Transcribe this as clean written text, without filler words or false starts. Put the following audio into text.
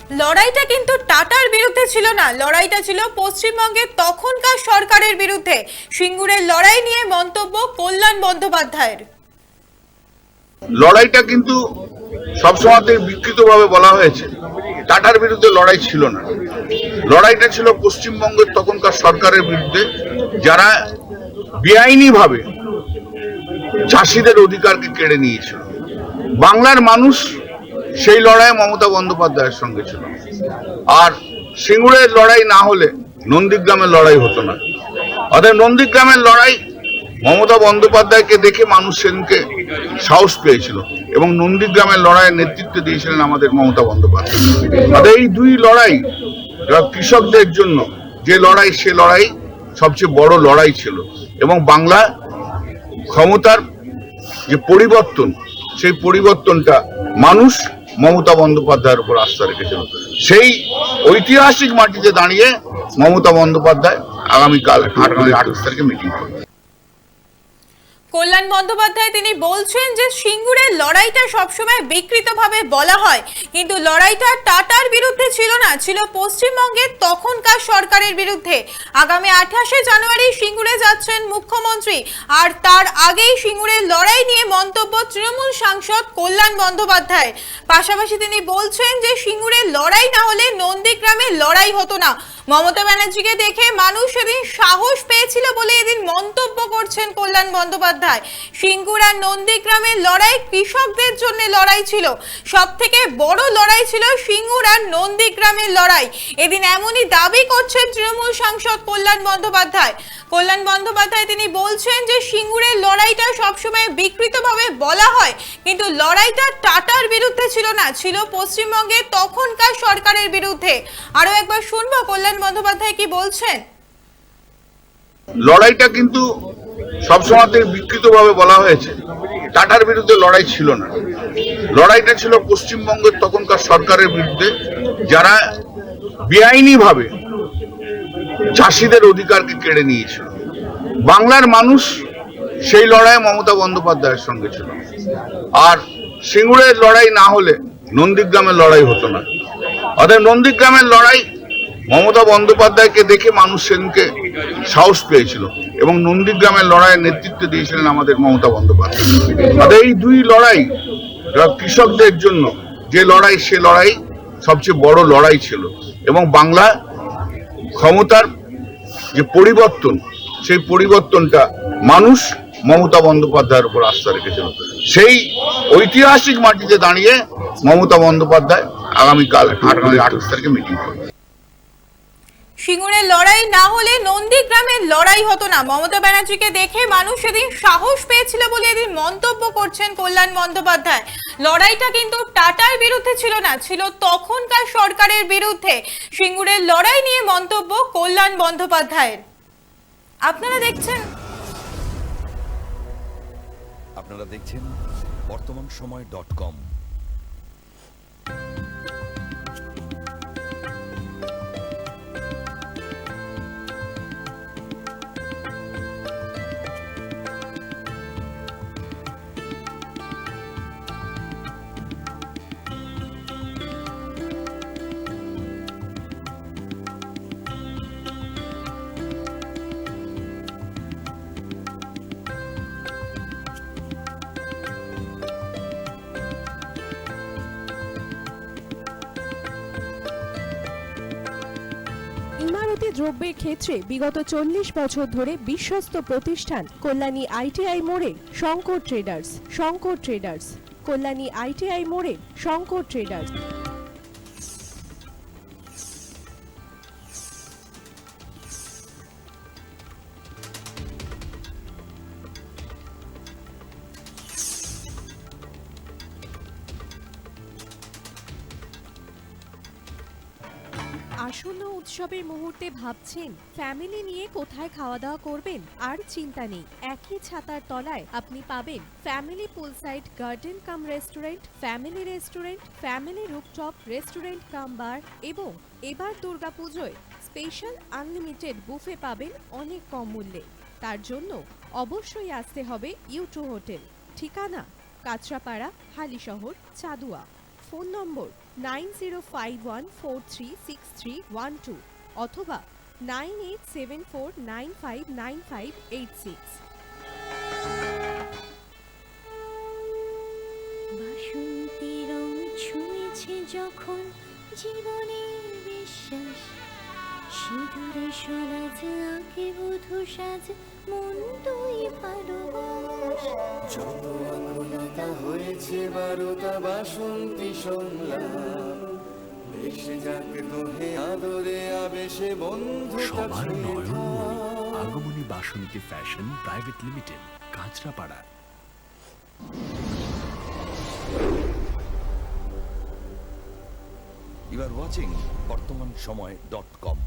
লড়াইটা কিন্তু টাটার বিরুদ্ধে ছিল না, লড়াইটা ছিল পশ্চিমবঙ্গের তখনকার সরকারের বিরুদ্ধে। সিঙ্গুরের লড়াই নিয়ে মন্তব্য কল্যাণ বন্দ্যোপাধ্যায়ের। লড়াইটা কিন্তু সবসময় বিকৃতভাবে বলা হয়েছে, টাটার বিরুদ্ধে লড়াই ছিল না। লড়াইটা ছিল পশ্চিমবঙ্গের তখনকার সরকারের বিরুদ্ধে, যারা বেআইনিভাবে চাষিদের অধিকারকে কেড়ে নিয়েছিল। বাংলার মানুষ সেই লড়াই মমতা বন্দ্যোপাধ্যায়ের সঙ্গে ছিল। আর সিঙ্গুরের লড়াই না হলে নন্দীগ্রামের লড়াই হতো না। অর্থাৎ নন্দীগ্রামের লড়াই মমতা বন্দ্যোপাধ্যায়কে দেখে মানুষ সেদিনকে সাহস পেয়েছিল এবং নন্দীগ্রামের লড়াইয়ের নেতৃত্ব দিয়েছিলেন আমাদের মমতা বন্দ্যোপাধ্যায়। অর্থাৎ এই দুই লড়াই কৃষকদের জন্য যে লড়াই, সে লড়াই সবচেয়ে বড় লড়াই ছিল এবং বাংলা ক্ষমতার যে পরিবর্তন, সেই পরিবর্তনটা মানুষ মমতা বন্দ্যোপাধ্যায়ের উপর আস্থা রেখেছিল। সেই ঐতিহাসিক মাটিতে দাঁড়িয়ে মমতা বন্দ্যোপাধ্যায় আগামীকাল 28 তারিখে মিটিং করবে। কল্যাণ বন্দ্যোপাধ্যায় তিনি বলছেন যে সিঙ্গুরের লড়াইটা সবসময় বিকৃতভাবে বলা হয়, কিন্তু লড়াইটা টাটার বিরুদ্ধে ছিল না, ছিল পশ্চিমবঙ্গের তখনকার সরকারের বিরুদ্ধে। আগামী 28শে জানুয়ারি সিঙ্গুরে যাচ্ছেন মুখ্যমন্ত্রী, আর তার আগেই সিঙ্গুরের লড়াই নিয়ে মন্তব্য তৃণমূল সাংসদ কল্যাণ বন্দ্যোপাধ্যায়। পাশাপাশি তিনি বলছেন যে সিঙ্গুরের লড়াই না হলে নন্দীগ্রামের লড়াই হতো না। মমতা ব্যানার্জিকে দেখে মানুষ সেদিন সাহস পেয়েছিল বলে এদিন মন্তব্য করছেন কল্যাণ বন্দ্যোপাধ্যায়। সিঙ্গুর আর নন্দীগ্রামের লড়াই কৃষকদের জন্য লড়াই ছিল, সব থেকে বড় লড়াই ছিল সিঙ্গুর আর নন্দীগ্রামের লড়াই। এদিন এমনই দাবি করছেন তৃণমূল সাংসদ কল্যাণ বন্দ্যোপাধ্যায়। কল্যাণ বন্দ্যোপাধ্যায় তিনি বলছেন যে সিঙ্গুরের লড়াইটা সবসময় বিকৃতভাবে বলা হয়, কিন্তু লড়াইটা টাটার বিরুদ্ধে ছিল না, ছিল পশ্চিমবঙ্গের তখনকার সরকারের বিরুদ্ধে। আরো একবার শুনবো কল্যাণ বন্দ্যোপাধ্যায় কি বলছেন। লড়াইটা কিন্তু সবসময় বিকৃতভাবে বলা হয়েছে, টাটার বিরুদ্ধে লড়াই ছিল না। লড়াইটা ছিল পশ্চিমবঙ্গের তখনকার সরকারের বিরুদ্ধে, যারা বেআইনিভাবে চাষিদের অধিকারকে কেড়ে নিয়েছিল। বাংলার মানুষ সেই লড়াই মমতা বন্দ্যোপাধ্যায়ের সঙ্গে ছিল। আর সিঙ্গুরের লড়াই না হলে নন্দীগ্রামের লড়াই হতো না। অর্থাৎ নন্দীগ্রামের লড়াই মমতা বন্দ্যোপাধ্যায়কে দেখে মানুষ সেদিনকে সাহস পেয়েছিল এবং নন্দীগ্রামের লড়াইয়ের নেতৃত্ব দিয়েছিলেন আমাদের মমতা বন্দ্যোপাধ্যায়। অর্থাৎ এই দুই লড়াই কৃষকদের জন্য যে লড়াই, সে লড়াই সবচেয়ে বড় লড়াই ছিল এবং বাংলা ক্ষমতার যে পরিবর্তন, সেই পরিবর্তনটা মানুষ মমতা বন্দ্যোপাধ্যায়ের উপর আস্থা রেখেছিল। সেই ঐতিহাসিক মাটিতে দাঁড়িয়ে মমতা বন্দ্যোপাধ্যায় আগামীকাল 28 তারিখে মিটিং করবে। সিঙ্গুরের লড়াই না হলে নন্দীগ্রামের লড়াই হতো না। মমতা ব্যানার্জিকে দেখে মানুষ সেদিন সাহস পেয়েছিল বলে এদিন মন্তব্য করছেন কল্যাণ বন্দ্যোপাধ্যায়। লড়াইটা কিন্তু টাটার বিরুদ্ধে ছিল না, ছিল তখনকার সরকারের বিরুদ্ধে। সিঙ্গুরের লড়াই নিয়ে মন্তব্য কল্যাণ বন্দ্যোপাধ্যায়ের। আপনারা দেখছেন বর্তমানসময়.com। ইমারতি দ্রব্যের ক্ষেত্রে বিগত 40 বছর ধরে বিশ্বস্ত প্রতিষ্ঠান কল্যাণী আইটিআই মোড়ে শঙ্কর ট্রেডার্স। কল্যাণী আইটিআই মোড়ে শঙ্কর ট্রেডার্স। আসন্ন উৎসবের মুহূর্তে ভাবছেন ফ্যামিলি নিয়ে কোথায় খাওয়া দাওয়া করবেন? আর চিন্তা নেই, একই ছাতার তলায় আপনি পাবেন family poolside garden cum restaurant, family rooftop restaurant cum bar এবং এবার দুর্গাপুজোয় স্পেশাল আনলিমিটেড বুফে পাবেন অনেক কম মূল্যে। তার জন্য অবশ্যই আসতে হবে U2 হোটেল। ঠিকানা কাঁচরাপাড়া, হালিশহর, চাদুয়া। ফোন নম্বর 9051436312 অথবা 9874959586। বাসন্তী রং ছুঁয়েছে যখন জীবনের বিশ্বাস, সিঁদুরে সরাজ আঁকে বধূ সাজ, মন তুই ভালোবাস। যত আকুলতা হয়েছে বারোটা বাসন্তী সংলাপ, ভেসে যাক দোহে আদরে আবেশে বন্ধুতা সবার ছুঁয়ে নয়নমণি থাক। Agomoni Basanti fashion private limited, Kanchrapara. You are watching BortomanShomoy.com.